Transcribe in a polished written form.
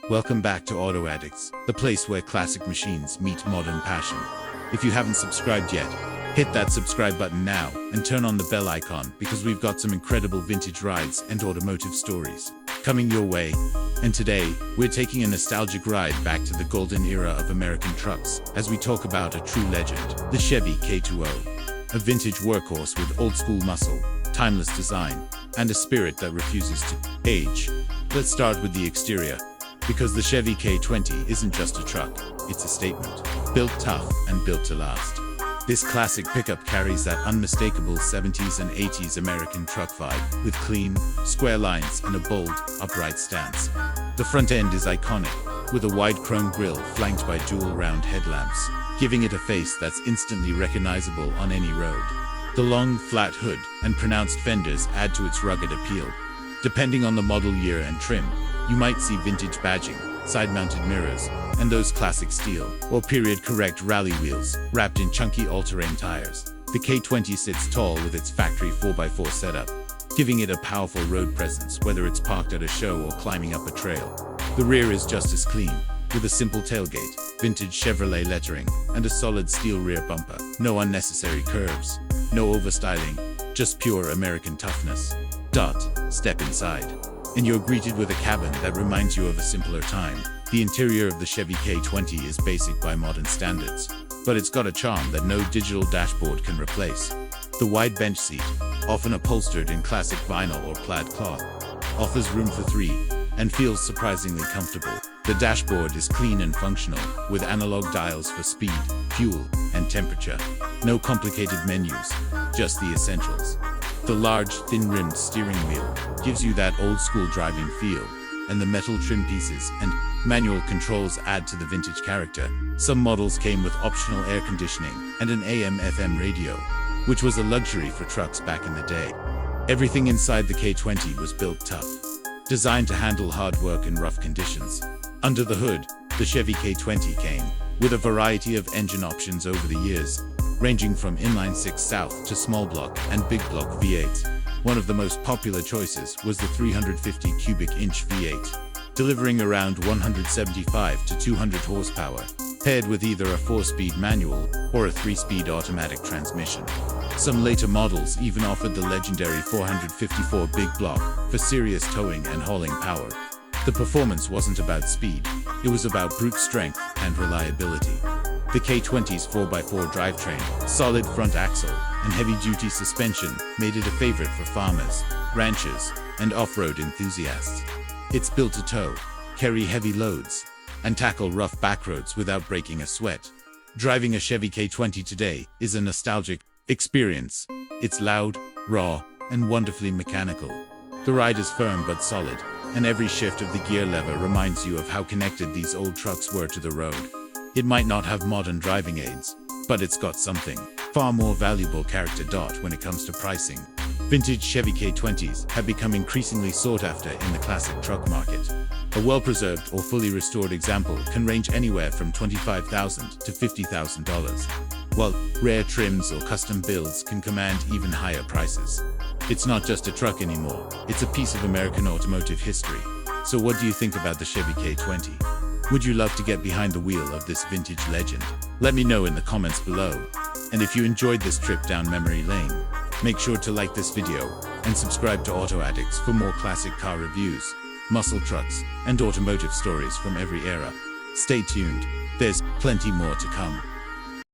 Welcome back to Auto Addicts, the place where classic machines meet modern passion. If you haven't subscribed yet, hit that subscribe button now and turn on the bell icon because we've got some incredible vintage rides and automotive stories coming your way. And today, we're taking a nostalgic ride back to the golden era of American trucks as we talk about a true legend, the Chevy K20. A vintage workhorse with old-school muscle, timeless design, and a spirit that refuses to age. Let's start with the exterior, because the Chevy K20 isn't just a truck, it's a statement. Built tough and built to last. This classic pickup carries that unmistakable 70s and 80s American truck vibe, with clean, square lines and a bold, upright stance. The front end is iconic, with a wide chrome grille flanked by dual round headlamps, giving it a face that's instantly recognizable on any road. The long, flat hood and pronounced fenders add to its rugged appeal. Depending on the model year and trim, you might see vintage badging, side-mounted mirrors, and those classic steel or period-correct rally wheels wrapped in chunky all-terrain tires. The K20 sits tall with its factory 4x4 setup, giving it a powerful road presence whether it's parked at a show or climbing up a trail. The rear is just as clean, with a simple tailgate, vintage Chevrolet lettering, and a solid steel rear bumper. No unnecessary curves, no overstyling, just pure American toughness. Step inside, and you're greeted with a cabin that reminds you of a simpler time. The interior of the Chevy K20 is basic by modern standards, but it's got a charm that no digital dashboard can replace. The wide bench seat, often upholstered in classic vinyl or plaid cloth, offers room for three and feels surprisingly comfortable. The dashboard is clean and functional, with analog dials for speed, fuel, and temperature. No complicated menus, just the essentials. The large, thin-rimmed steering wheel gives you that old-school driving feel, and the metal trim pieces and manual controls add to the vintage character. Some models came with optional air conditioning and an AM/FM radio, which was a luxury for trucks back in the day. Everything inside the K20 was built tough, designed to handle hard work in rough conditions. Under the hood, the Chevy K20 came with a variety of engine options over the years, ranging from inline-six South to small block and big block V8. One of the most popular choices was the 350 cubic inch V8, delivering around 175 to 200 horsepower, paired with either a 4-speed manual or a 3-speed automatic transmission. Some later models even offered the legendary 454 big block for serious towing and hauling power. The performance wasn't about speed, it was about brute strength and reliability. The K20's 4x4 drivetrain, solid front axle, and heavy-duty suspension made it a favorite for farmers, ranchers, and off-road enthusiasts. It's built to tow, carry heavy loads, and tackle rough backroads without breaking a sweat. Driving a Chevy K20 today is a nostalgic experience. It's loud, raw, and wonderfully mechanical. The ride is firm but solid, and every shift of the gear lever reminds you of how connected these old trucks were to the road. It might not have modern driving aids, but it's got something far more valuable character. When it comes to pricing, vintage Chevy K20s have become increasingly sought after in the classic truck market. A well-preserved or fully restored example can range anywhere from $25,000 to $50,000, while rare trims or custom builds can command even higher prices. It's not just a truck anymore, it's a piece of American automotive history. So what do you think about the Chevy K20? Would you love to get behind the wheel of this vintage legend? Let me know in the comments below. And if you enjoyed this trip down memory lane, make sure to like this video and subscribe to Auto Addicts for more classic car reviews, muscle trucks, and automotive stories from every era. Stay tuned, there's plenty more to come.